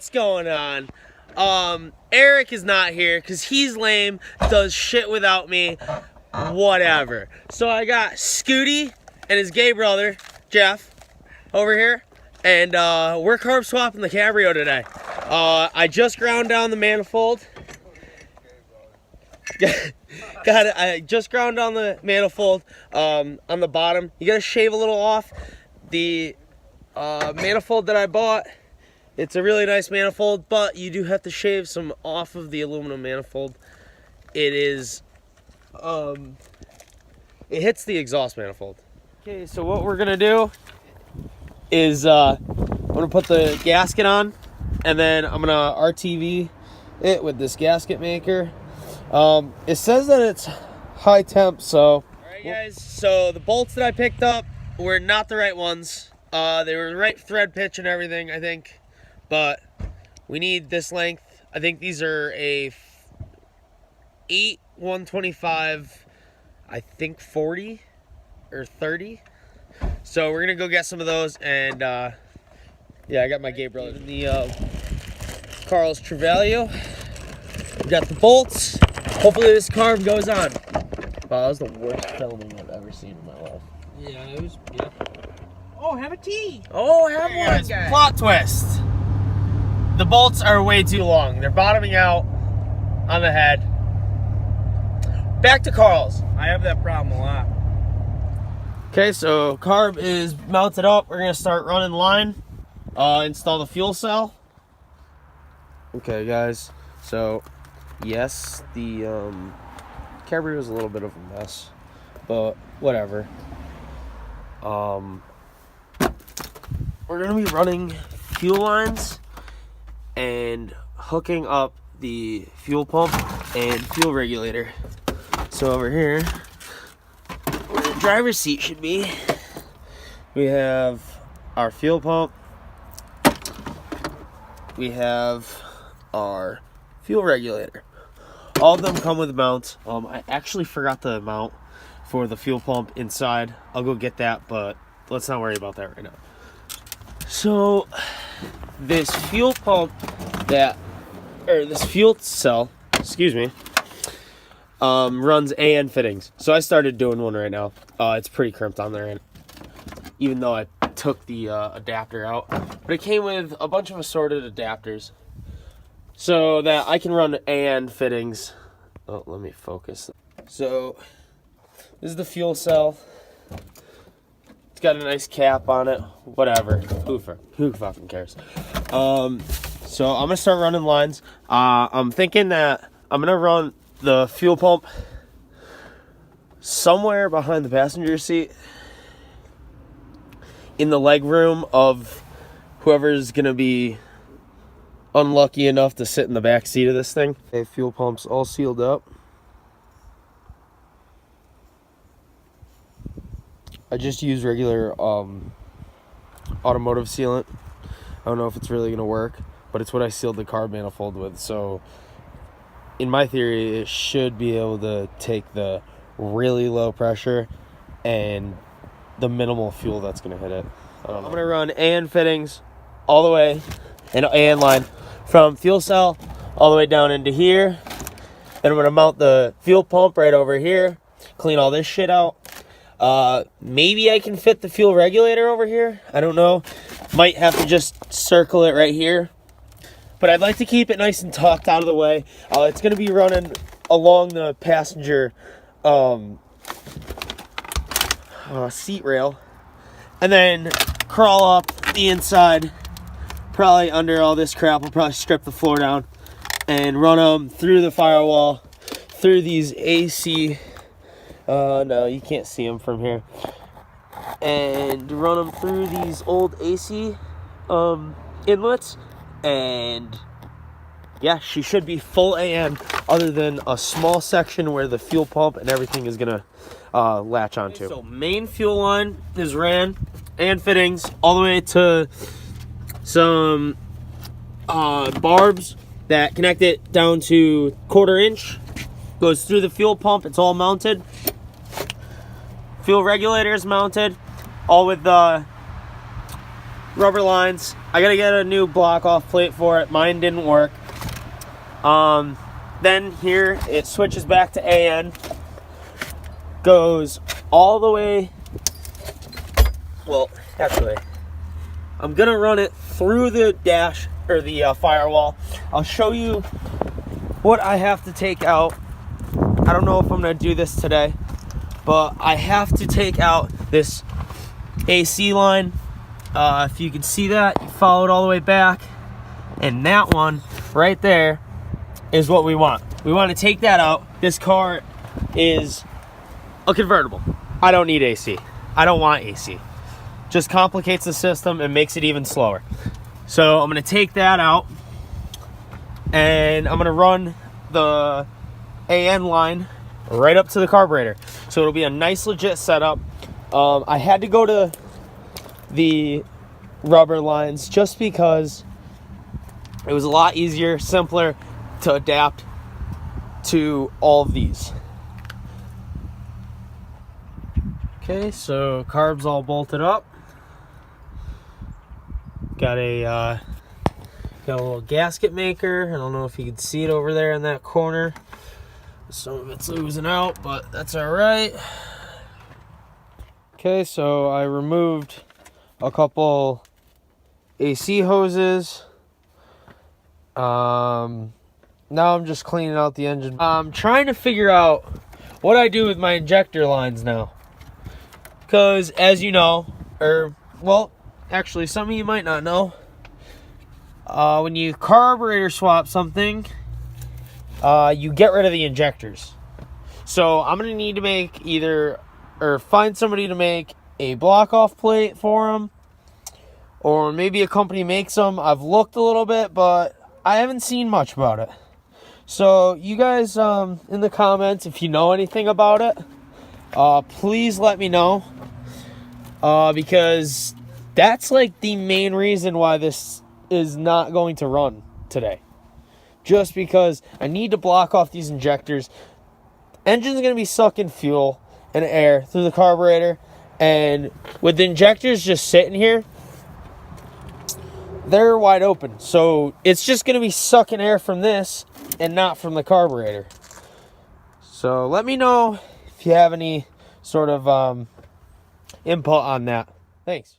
what's going on? Eric is not here because he's lame, does shit without me, whatever. So I got Scooty and his gay brother, Jeff, over here. And we're carb swapping the Caarrrrrb today. I just ground down the manifold. I just ground down the manifold on the bottom. You gotta shave a little off. The manifold that I bought, it's a really nice manifold, but you do have to shave some off of the aluminum manifold. It is, it hits the exhaust manifold. Okay, so what we're gonna do is I'm gonna put the gasket on, and then I'm gonna RTV it with this gasket maker. It says that it's high temp, so. All right, guys, so the bolts that I picked up were not the right ones. They were the right thread pitch and everything, I think, but we need this length. I think these are a 8 125, I think 40 or 30. So we're gonna go get some of those, and yeah, I got my gay brother in the Carl's Trevalio. We got the bolts. Hopefully this carb goes on. Wow, that was the worst filming I've ever seen in my life. Yeah, it was. Yeah. Oh, have a tea. Oh, have one. Guys. Plot twist. The bolts are way too long. They're bottoming out on the head. Back to Carl's. I have that problem a lot. Okay, so carb is mounted up. We're gonna start running line. Install the fuel cell. Okay, guys. So, yes, the Caarrrrrb was a little bit of a mess, but whatever. We're gonna be running fuel lines and hooking up the fuel pump and fuel regulator. So over here, where the driver's seat should be, we have our fuel pump, we have our fuel regulator. All of them come with mounts. I actually forgot the mount for the fuel pump inside. I'll go get that, but let's not worry about that right now. So this fuel pump this fuel cell, excuse me, runs AN fittings. So I started doing one right now. It's pretty crimped on there, even though I took the adapter out. But it came with a bunch of assorted adapters so that I can run AN fittings. Oh, let me focus. So this is the fuel cell. It's got a nice cap on it. Whatever. Who fucking cares? So I'm gonna start running lines. I'm thinking that I'm gonna run the fuel pump somewhere behind the passenger seat in the leg room of whoever's gonna be unlucky enough to sit in the back seat of this thing. Okay, fuel pump's all sealed up. I just use regular automotive sealant. I don't know if it's really gonna work, but it's what I sealed the carb manifold with. So in my theory, it should be able to take the really low pressure and the minimal fuel that's gonna hit it. I'm gonna run AN fittings all the way, and AN line from fuel cell all the way down into here. Then I'm gonna mount the fuel pump right over here, clean all this shit out. Maybe I can fit the fuel regulator over here. I don't know. Might have to just circle it right here. But I'd like to keep it nice and tucked out of the way. It's going to be running along the passenger seat rail. And then crawl up the inside. Probably under all this crap. I'll probably strip the floor down and run them through the firewall, through these AC. No, you can't see them from here. And run them through these old AC inlets. And yeah, she should be full AN, other than a small section where the fuel pump and everything is gonna latch onto. So main fuel line is ran, AN fittings all the way to some barbs that connect it down to 1/4 inch. Goes through the fuel pump. It's all mounted. Fuel regulator is mounted, all with the rubber lines. I gotta get a new block off plate for it. Mine didn't work. Then here it switches back to AN, goes all the way. Well, actually, I'm gonna run it through the dash or the firewall. I'll show you what I have to take out. I don't know if I'm gonna do this today, but I have to take out this AC line. If you can see that, you follow it all the way back, and that one right there is what we want. We want to take that out. This car is a convertible. I don't need AC. I don't want AC. Just complicates the system and makes it even slower. So I'm going to take that out, and I'm going to run the AN line right up to the carburetor. So it'll be a nice legit setup. I had to go to the rubber lines just because it was a lot easier, simpler to adapt to all of these. Okay, so carb's all bolted up. Got a little gasket maker. I don't know if you can see it over there in that corner. Some of it's losing out, but that's all right. Okay, so I removed a couple AC hoses. Now I'm just cleaning out the engine. I'm trying to figure out what I do with my injector lines now. Because, as you know, well, actually, some of you might not know, when you carburetor swap something, you get rid of the injectors. So I'm going to need to make find somebody to make a block-off plate for them, or maybe a company makes them. I've looked a little bit, but I haven't seen much about it. So you guys, in the comments, if you know anything about it, please let me know, because that's like the main reason why this is not going to run today. Just because I need to block off these injectors. Engine's going to be sucking fuel and air through the carburetor, and with the injectors just sitting here, they're wide open. So it's just going to be sucking air from this and not from the carburetor. So let me know if you have any sort of input on that. Thanks.